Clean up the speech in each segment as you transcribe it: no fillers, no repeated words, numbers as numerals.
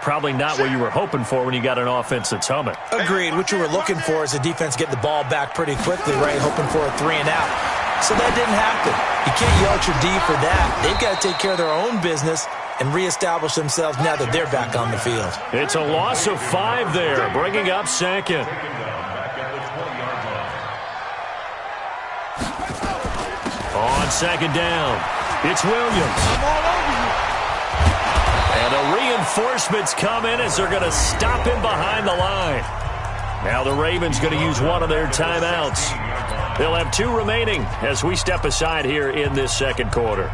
Probably not what you were hoping for when you got an offense that's humming. Agreed. What you were looking for is the defense get the ball back pretty quickly, right? Hoping for a 3 and out. So that didn't happen. You can't yell at your D for that. They've got to take care of their own business and reestablish themselves now that they're back on the field. It's a loss of 5 there, bringing up second. On second down, it's Williams. And the reinforcements come in as they're going to stop him behind the line. Now the Ravens going to use one of their timeouts. They'll have 2 remaining as we step aside here in this second quarter.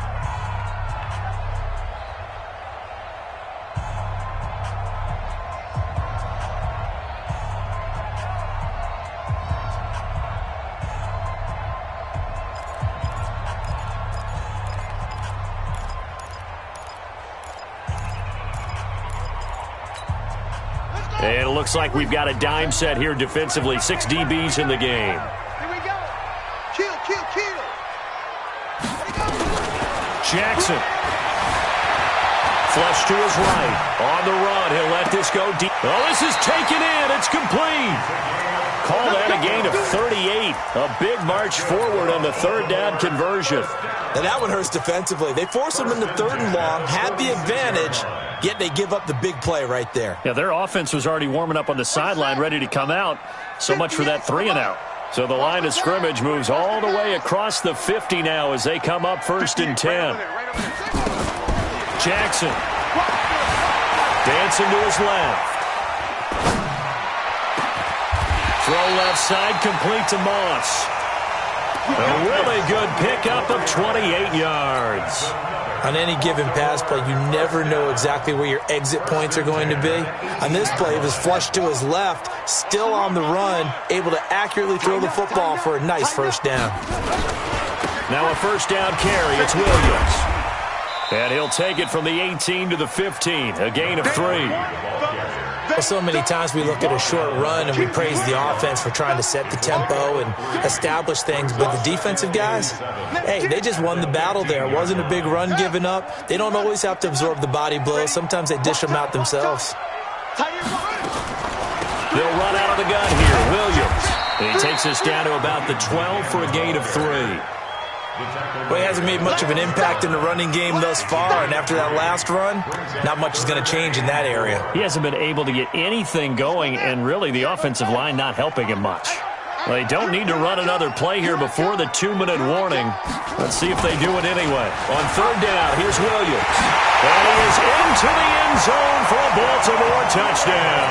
And it looks like we've got a dime set here defensively. 6 DBs in the game. Here we go. Kill. Jackson. Flush to his right. On the run. He'll let this go deep. Oh, this is taken in. It's complete. Call that a gain of 38. A big march forward on the third down conversion. Now that one hurts defensively. They force them into 3rd and long, had the advantage, yet they give up the big play right there. Yeah, their offense was already warming up on the sideline, ready to come out. So much for that 3 and out. So the line of scrimmage moves all the way across the 50 now as they come up 1st and 10. Jackson. Dancing to his left. Throw left side, complete to Moss. A really good pickup of 28 yards. On any given pass play, you never know exactly where your exit points are going to be. On this play, it was flushed to his left, still on the run, able to accurately throw the football for a nice 1st down. Now a 1st down carry. It's Williams. And he'll take it from the 18 to the 15, a gain of 3. Well, so many times we look at a short run and we praise the offense for trying to set the tempo and establish things, but the defensive guys, hey, they just won the battle there. It wasn't a big run given up. They don't always have to absorb the body blows. Sometimes they dish them out themselves. They'll run out of the gun here. Williams. And he takes us down to about the 12 for a gain of 3. Well, he hasn't made much of an impact in the running game thus far, and after that last run, not much is going to change in that area. He hasn't been able to get anything going, and really the offensive line not helping him much. They don't need to run another play here before the 2-minute warning. Let's see if they do it anyway. On 3rd down, here's Williams. And he is into the end zone for a Baltimore touchdown.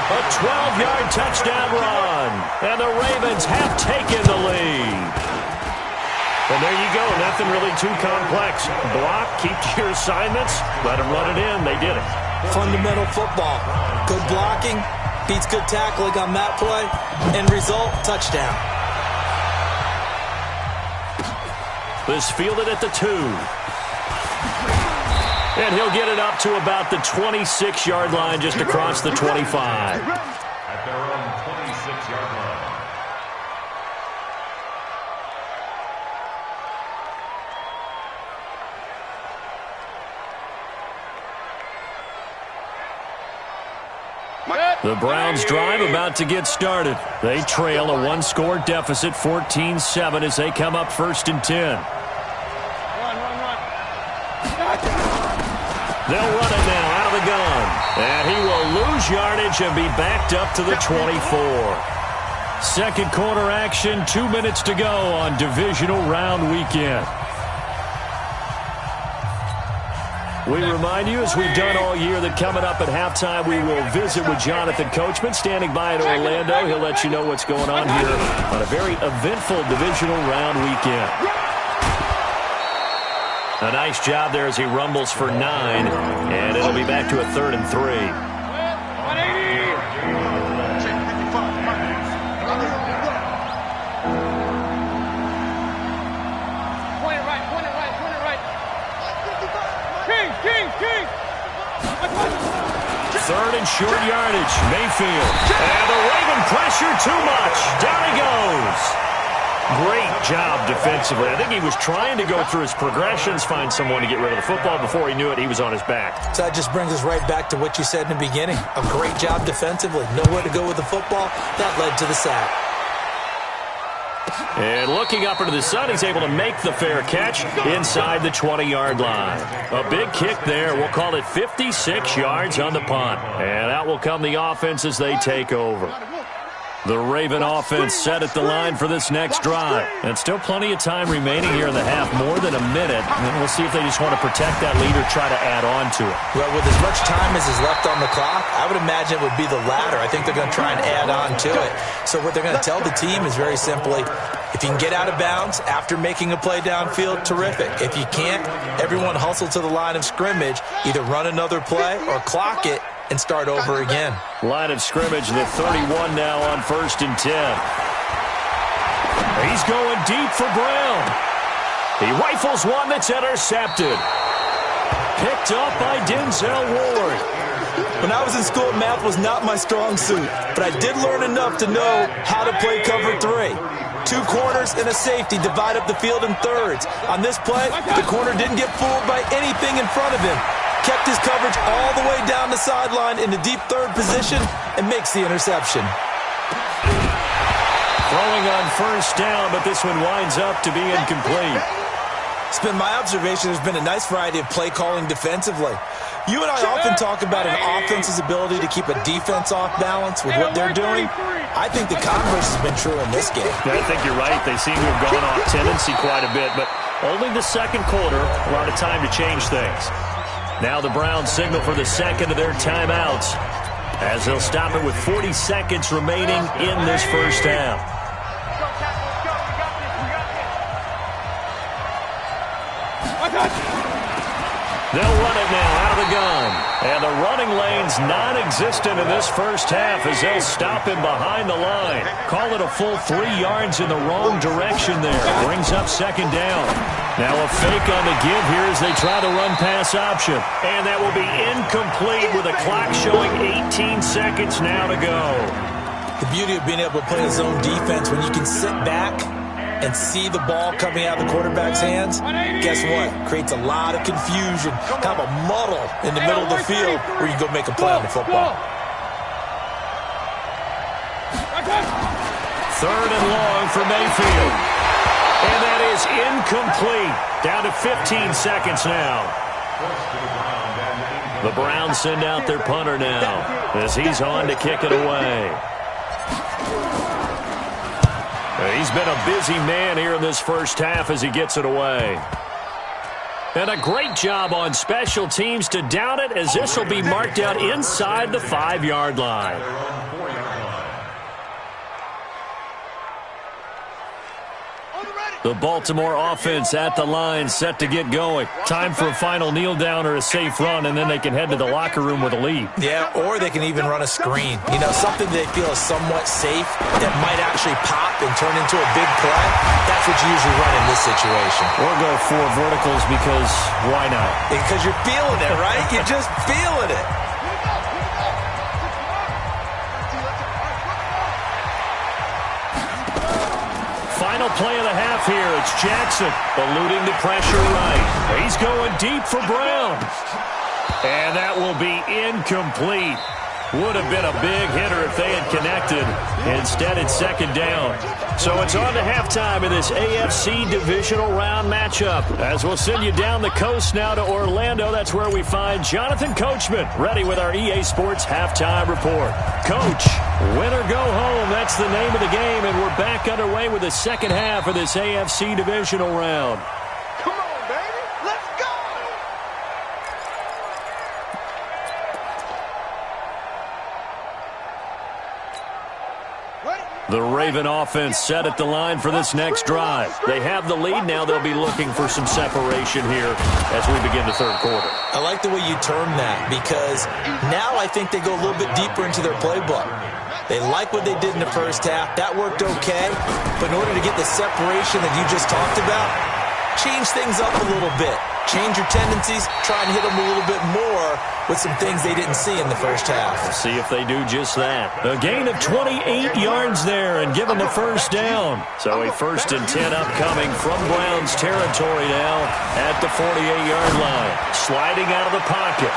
A 12-yard touchdown run, and the Ravens have taken the lead. And there you go. Nothing really too complex. Block, keep to your assignments, let them run it in. They did it. Fundamental football. Good blocking, beats good tackling on that play. End result, touchdown. This fielded at the 2. And he'll get it up to about the 26-yard line, just across the 25. At their own 26-yard line. The Browns drive about to get started. They trail a 1-score deficit, 14-7, as they come up 1st and 10. Run. They'll run it now out of the gun. And he will lose yardage and be backed up to the 24. Second quarter action, 2 minutes to go on divisional round weekend. We remind you, as we've done all year, that coming up at halftime, we will visit with Jonathan Coachman, standing by in Orlando. He'll let you know what's going on here on a very eventful divisional round weekend. A nice job there as he rumbles for 9, and it'll be back to a 3rd and 3. Third and short yardage. Mayfield. And the Raven pressure too much. Down he goes. Great job defensively. I think he was trying to go through his progressions, find someone to get rid of the football. Before he knew it, he was on his back. So that just brings us right back to what you said in the beginning. A great job defensively. Nowhere to go with the football. That led to the sack. And looking up into the sun, he's able to make the fair catch inside the 20-yard line. A big kick there. We'll call it 56 yards on the punt. And out will come the offense as they take over. The Raven offense set at the line for this next drive. And still plenty of time remaining here in the half, more than a minute. And we'll see if they just want to protect that lead or try to add on to it. Well, with as much time as is left on the clock, I would imagine it would be the latter. I think they're going to try and add on to it. So what they're going to tell the team is very simply, if you can get out of bounds after making a play downfield, terrific. If you can't, everyone hustle to the line of scrimmage, either run another play or clock it and start over again. Line of scrimmage, the 31 now on 1st and 10. He's going deep for Brown. He rifles one that's intercepted. Picked up by Denzel Ward. When I was in school, math was not my strong suit, but I did learn enough to know how to play cover 3. 2 corners and a safety divide up the field in thirds. On this play, the corner didn't get fooled by anything in front of him. Kept his coverage all the way down the sideline in the deep third position and makes the interception. Throwing on 1st down, but this one winds up to be incomplete. It's been my observation there's been a nice variety of play calling defensively. You and I often talk about an offense's ability to keep a defense off balance with what they're doing. I think the converse has been true in this game. I think you're right. They seem to have gone off tendency quite a bit, but only the second quarter, a lot of time to change things. Now the Browns signal for the second of their timeouts as they'll stop it with 40 seconds remaining in this first half. They'll run it now out of the gun. And the running lane's non-existent in this first half as they'll stop him behind the line. Call it a full 3 yards in the wrong direction there. Brings up 2nd down. Now a fake on the give here as they try the run-pass option. And that will be incomplete with a clock showing 18 seconds now to go. The beauty of being able to play a zone defense when you can sit back and see the ball coming out of the quarterback's hands, guess what? Creates a lot of confusion, kind of a muddle in the middle of the field where you can go make a play on the football. 3rd and long for Mayfield. And that is incomplete. Down to 15 seconds now. The Browns send out their punter now as he's on to kick it away. He's been a busy man here in this first half as he gets it away. And a great job on special teams to down it as this will be marked out inside the 5-yard line. The Baltimore offense at the line, set to get going. Time for a final kneel down or a safe run, and then they can head to the locker room with a lead. Yeah, or they can even run a screen. You know, something they feel is somewhat safe that might actually pop and turn into a big play. That's what you usually run in this situation. Or go 4 verticals because why not? Because you're feeling it, right? You're just feeling it. Final play of the half here. It's Jackson eluding the pressure right. He's going deep for Brown. And that will be incomplete. Would have been a big hitter if they had connected. Instead, it's 2nd down. So it's on to halftime in this AFC divisional round matchup. As we'll send you down the coast now to Orlando. That's where we find Jonathan Coachman ready with our EA Sports halftime report. Coach, win or go home. That's the name of the game. And we're back underway with the second half of this AFC divisional round. Come on, baby. Let's go. The Raven offense set at the line for this next drive. They have the lead. Now they'll be looking for some separation here as we begin the third quarter. I like the way you term that because now I think they go a little bit deeper into their playbook. They like what they did in the first half. That worked okay. But in order to get the separation that you just talked about, change things up a little bit. change your tendencies, try and hit them a little bit more with some things they didn't see in the first half. We'll see if they do just that. A gain of 28 yards there and given the first down. So a 1st and 10 upcoming from Browns territory now at the 48-yard line. Sliding out of the pocket.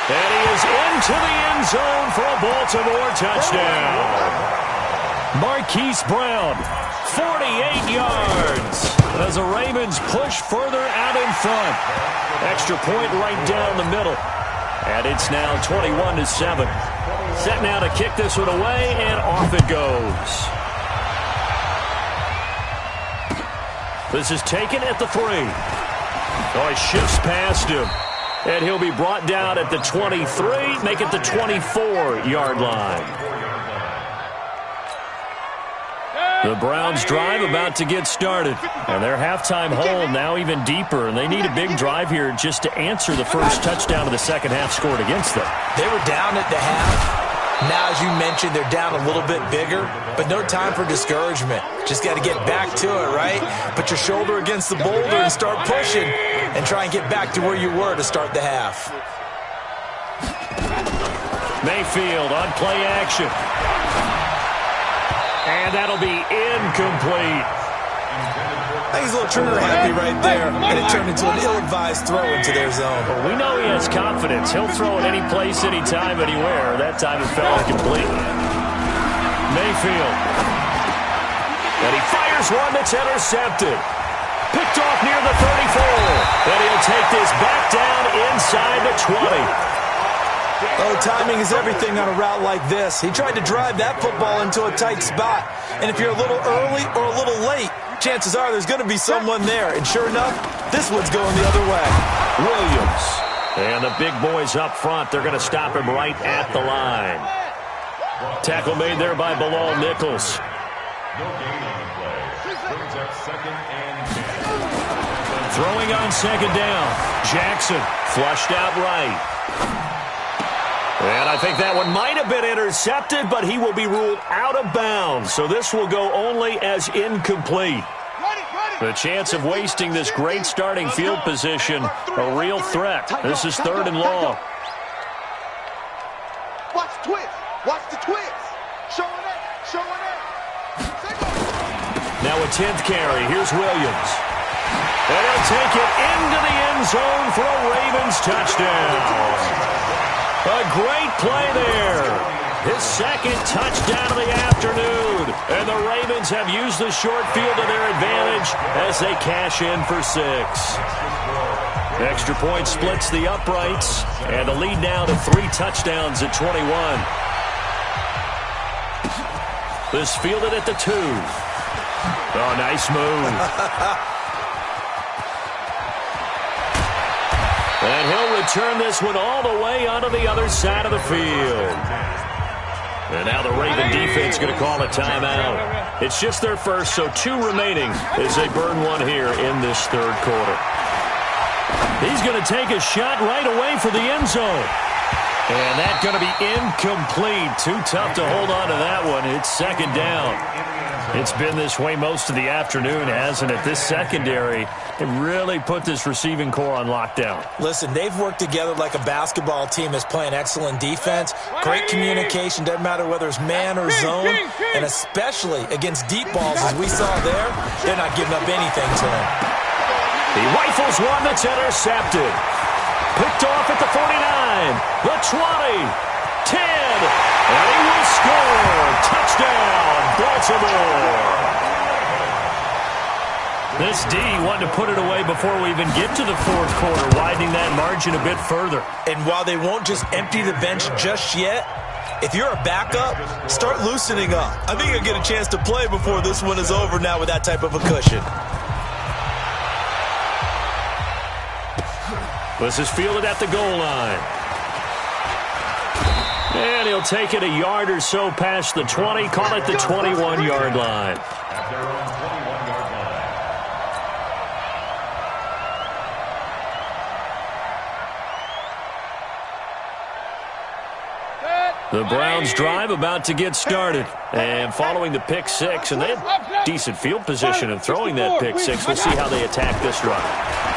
And he is into the end zone for a Baltimore touchdown. Marquise Brown, 48 yards. As the Ravens push further out in front. Extra point right down the middle. And it's now 21-7. Set now to kick this one away, and off it goes. This is taken at the 3. Oh, he shifts past him. And he'll be brought down at the 23, make it the 24-yard line. The Browns drive about to get started. And their halftime hole now even deeper. And they need a big drive here just to answer the first touchdown of the second half scored against them. They were down at the half. Now, as you mentioned, they're down a little bit bigger. But no time for discouragement. Just got to get back to it, right? Put your shoulder against the boulder and start pushing. And try and get back to where you were to start the half. Mayfield on play action. And that'll be incomplete. I think he's a little trigger happy right there. And it turned into an ill-advised throw into their zone. Well, we know he has confidence. He'll throw it any place, anytime, anywhere. That time it fell incomplete. Mayfield. And he fires one that's intercepted. Picked off near the 34. And he'll take this back down inside the 20. Oh, timing is everything on a route like this. He tried to drive that football into a tight spot. And if you're a little early or a little late, chances are there's going to be someone there. And sure enough, this one's going the other way. Williams. And the big boys up front, they're going to stop him right at the line. Tackle made there by Bilal Nichols. No gain on the play. Brings up 2nd and 10. Throwing on 2nd down. Jackson flushed out right. And I think that one might have been intercepted, but he will be ruled out of bounds. So this will go only as incomplete. The chance of wasting this great starting field position, a real threat. This is 3rd and long. Watch the twist. Watch the twist. Showing it. Showing it. Now a 10th carry. Here's Williams. And he'll take it into the end zone for a Ravens touchdown. A great play there. His 2nd touchdown of the afternoon. And the Ravens have used the short field to their advantage as they cash in for 6. Extra point splits the uprights. And the lead now to 3 touchdowns at 21. This fielded at the 2. Oh, nice move. And he'll return this one all the way onto the other side of the field. And now the Raven defense going to call a timeout. It's just their first, so 2 remaining as they burn one here in this 3rd quarter. He's going to take a shot right away for the end zone. And that's going to be incomplete. Too tough to hold on to that one. It's 2nd down. It's been this way most of the afternoon, hasn't it? This secondary, it really put this receiving core on lockdown. Listen, they've worked together like a basketball team that's playing excellent defense. Great communication, doesn't matter whether it's man or zone. And especially against deep balls, as we saw there, they're not giving up anything to him. He rifles one that's intercepted. Picked off at the 49, the 20, 10, and he will score. Touchdown, Baltimore. This D wanted to put it away before we even get to the 4th quarter, widening that margin a bit further. And while they won't just empty the bench just yet, if you're a backup, start loosening up. I think you'll get a chance to play before this one is over now with that type of a cushion. This is fielded at the goal line. And he'll take it a yard or so past the 20, call it the 21-yard line. At their own 21-yard line. The Browns drive about to get started. And following the pick six, and they had decent field position in throwing that pick six. We'll see how they attack this drive.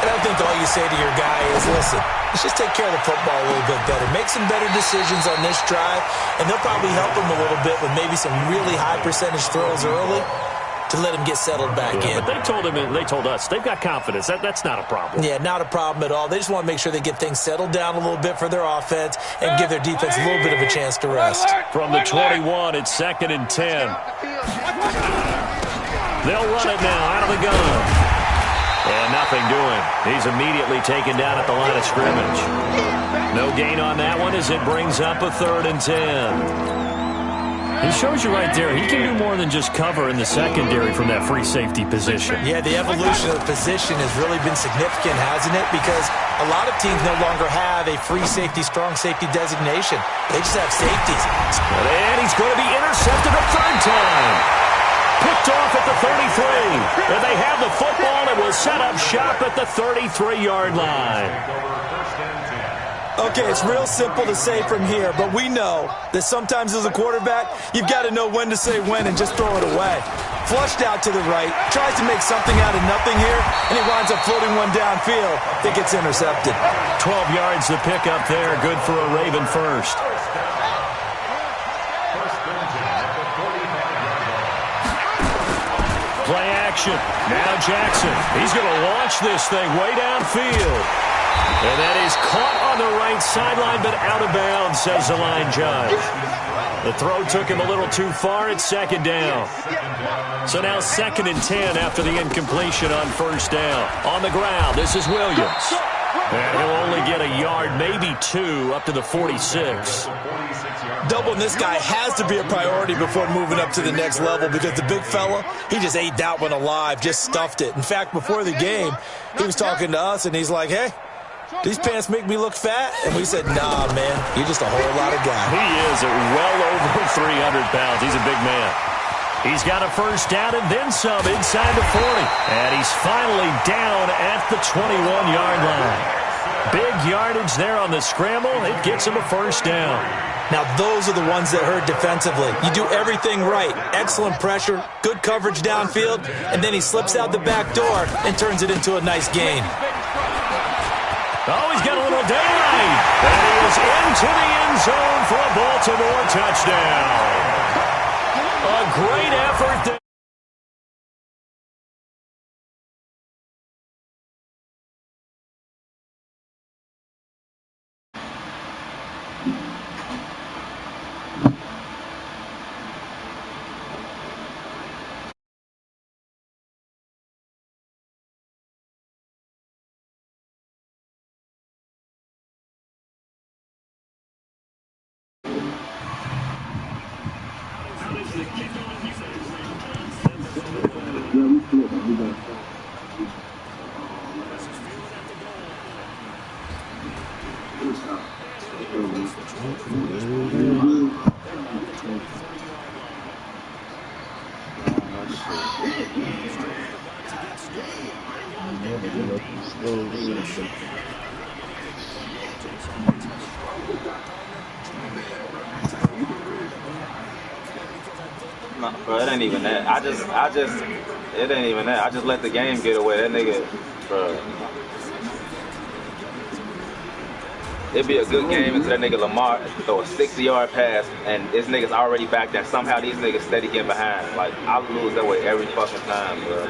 And I think all you say to your guy is, listen, let's just take care of the football a little bit better. Make some better decisions on this drive, and they'll probably help him a little bit with maybe some really high percentage throws early to let him get settled back in. But they told us they've got confidence. That's not a problem. Yeah, not a problem at all. They just want to make sure they get things settled down a little bit for their offense and give their defense a little bit of a chance to rest. From the 21, it's 2nd and 10. They'll run it now out of the gun. And nothing doing. He's immediately taken down at the line of scrimmage. No gain on that one as it brings up a 3rd and 10. He shows you right there, he can do more than just cover in the secondary from that free safety position. Yeah, the evolution of the position has really been significant, hasn't it? Because a lot of teams no longer have a free safety, strong safety designation. They just have safeties. And he's going to be intercepted a 3rd time. Picked off at the 33. And they have the football and will set up shop at the 33-yard line. Okay, it's real simple to say from here, but we know that sometimes as a quarterback, you've got to know when to say when and just throw it away. Flushed out to the right, tries to make something out of nothing here, and he winds up floating one downfield that gets intercepted. 12 yards to pick up there, good for a Raven first. Play action. Now Jackson. He's going to launch this thing way downfield. And that is caught on the right sideline, but out of bounds, says the line judge. The throw took him a little too far. It's 2nd down. So now 2nd and 10 after the incompletion on 1st down. On the ground, this is Williams. And he'll only get a yard, maybe 2, up to the 46. Doubling this guy has to be a priority before moving up to the next level because the big fella, he just ate that one alive, just stuffed it. In fact, before the game, he was talking to us, and he's like, hey, these pants make me look fat? And we said, nah, man, you're just a whole lot of guy. He is at well over 300 pounds. He's a big man. He's got a 1st down and then some inside the 40. And he's finally down at the 21-yard line. Big yardage there on the scramble. It gets him a 1st down. Now, those are the ones that hurt defensively. You do everything right. Excellent pressure, good coverage downfield, and then he slips out the back door and turns it into a nice gain. Oh, he's got a little daylight. And he is into the end zone for a Baltimore touchdown. A great effort there. No, bro, it ain't even that. It ain't even that. I just let the game get away. That nigga, bro. It'd be a good game until that nigga Lamar throw a 60-yard pass and this nigga's already back there. Somehow these niggas steady getting behind. Like, I lose that way every fucking time, bro.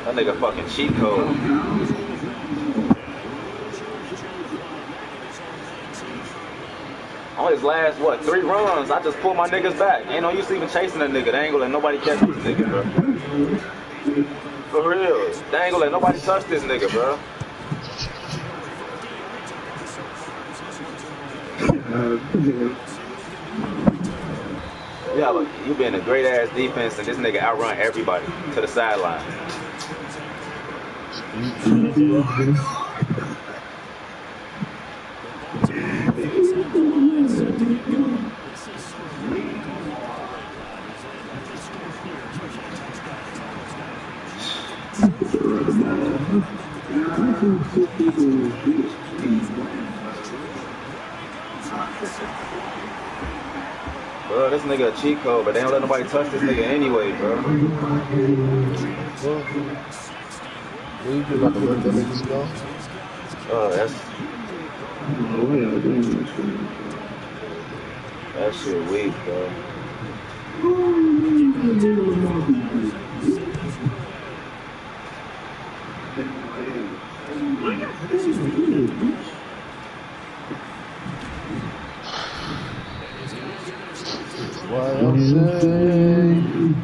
That nigga fucking cheat code. On his last, 3 runs, I just pulled my niggas back. Ain't no use even chasing that nigga. They ain't gonna let nobody catch this nigga, bro. For real. They ain't gonna let nobody touch this nigga, bro. Yeah, look, you been a great-ass defense, and this nigga outrun everybody to the sideline. bro. This nigga a cheat code, but they don't let nobody touch this nigga anyway, bro. Well, you just about to let that nigga go. That shit weak, bro. Why I'm saying.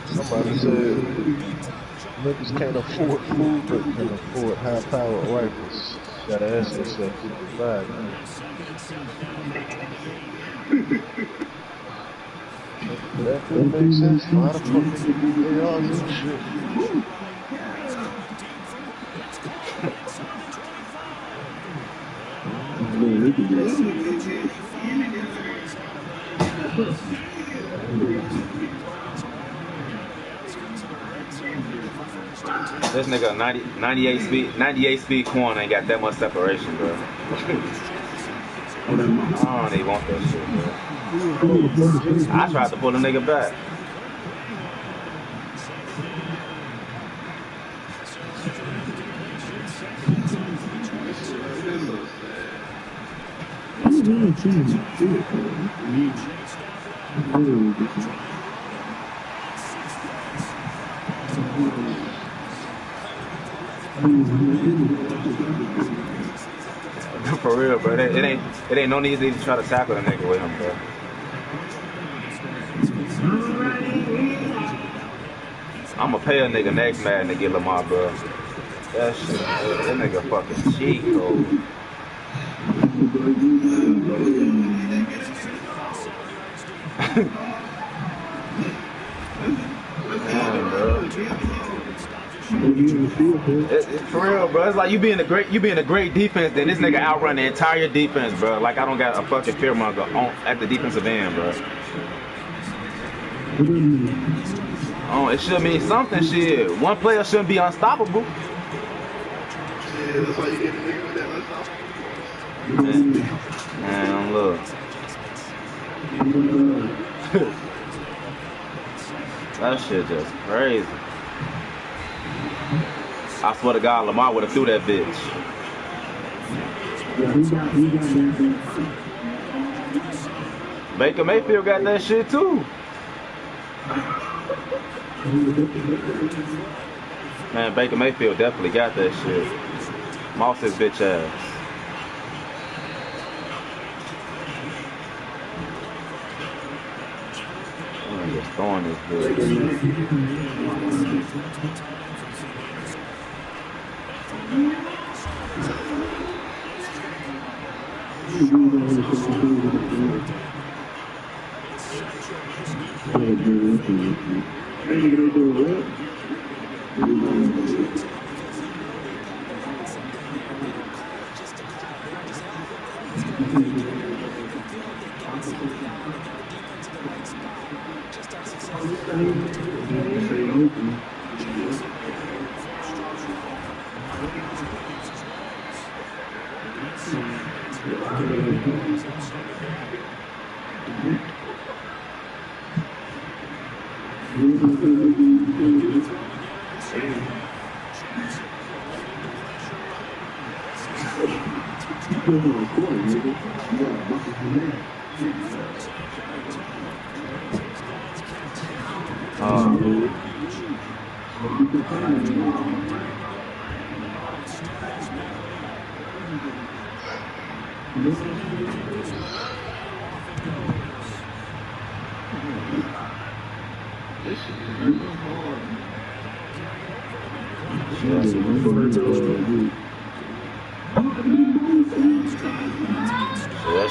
Somebody said niggas can't afford food but can afford high-powered rifles. Gotta ask yourself, who's the bad? That do make sense. Why the fuck niggas do ARs and shit? This nigga 98 speed corn ain't got that much separation, bro. I don't even want that shit, bro. I tried to pull the nigga back. For real, bro. It ain't no need to even try to tackle a nigga with him, bro. I'ma pay a nigga next Madden to get Lamar, bro. That shit, that nigga fucking cheat code. Damn, bro. For real, bro. It's like you being a great defense, then this nigga outrun the entire defense, bro. Like I don't got a fucking fearmonger at the defensive end, bro. Oh, it should mean something, shit. One player shouldn't be unstoppable. Man, look. That shit just crazy. I swear to God, Lamar would have threw that bitch. Baker Mayfield got that shit too. Man, Baker Mayfield definitely got that shit. Moss his bitch ass. I'm just throwing this bitch. That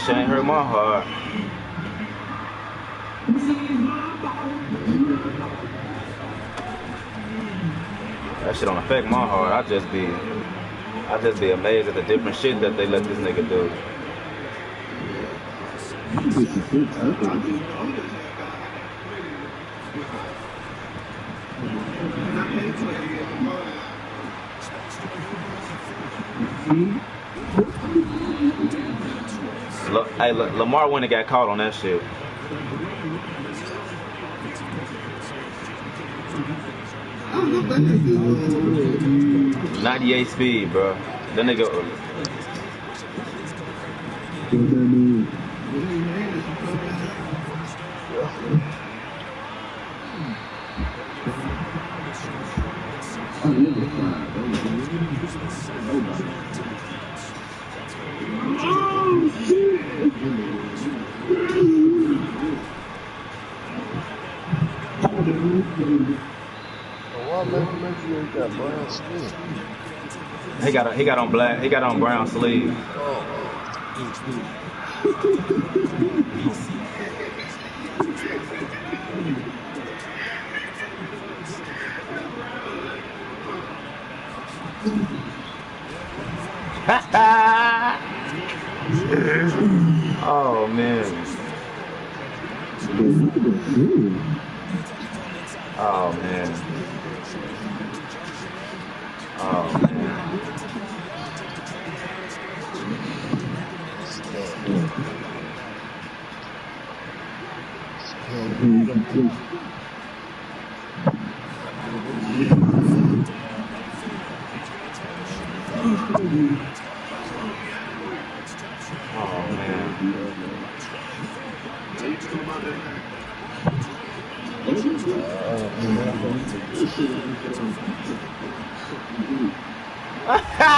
shit ain't hurt my heart. That shit don't affect my heart. I just be amazed at the different shit that they let this nigga do. Hey, Lamar went and got caught on that shit. .98 speed, bro. That nigga. He got on black. He got on brown sleeve. Oh man. Oh man. Oh man.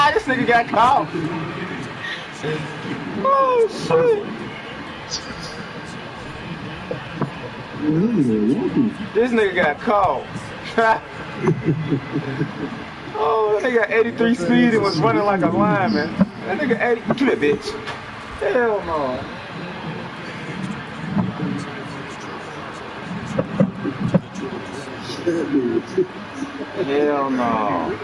This nigga got caught. Oh shit. This nigga got caught. Oh, that nigga got 83 speed and was running like a lineman. That nigga 80. Come here, bitch. Hell no. Hell no.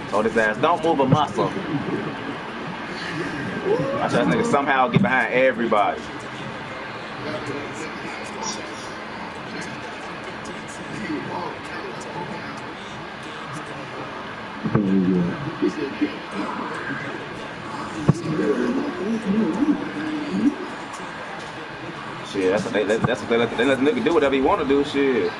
Told his ass, don't move a muscle. I said, this nigga somehow get behind everybody. Shit, that's what they let the nigga do whatever he want to do. Shit.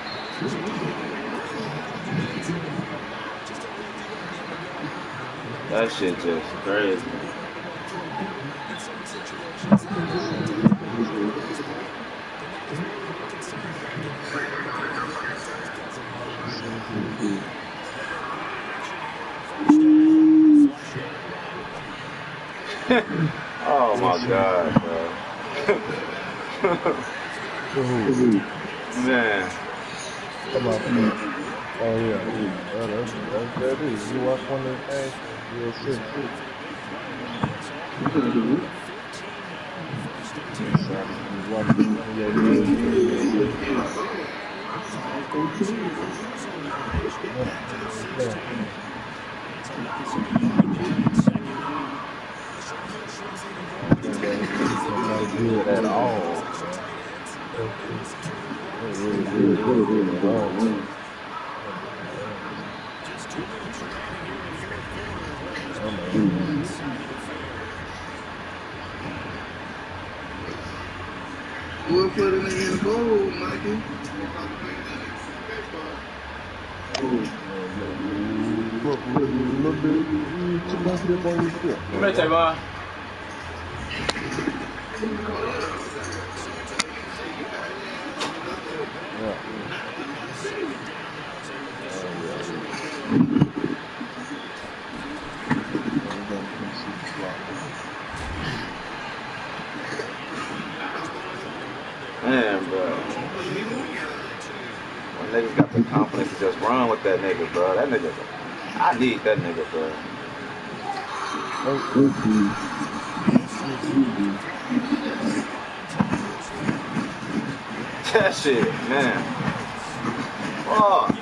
That shit just crazy. Oh my God, bro. Man. Come on. Oh yeah. That's that is. You watch one of the games, you'll see. You watch one of your games, you'll see. Not good at all. Really good at all. We'll put it in the bowl, Mikey. Look, a little bit too much dip on your foot. You better take off. Man, bro. When niggas got the confidence to just run with that nigga, bro. That nigga, I need that nigga, bro. That shit, man. Fuck.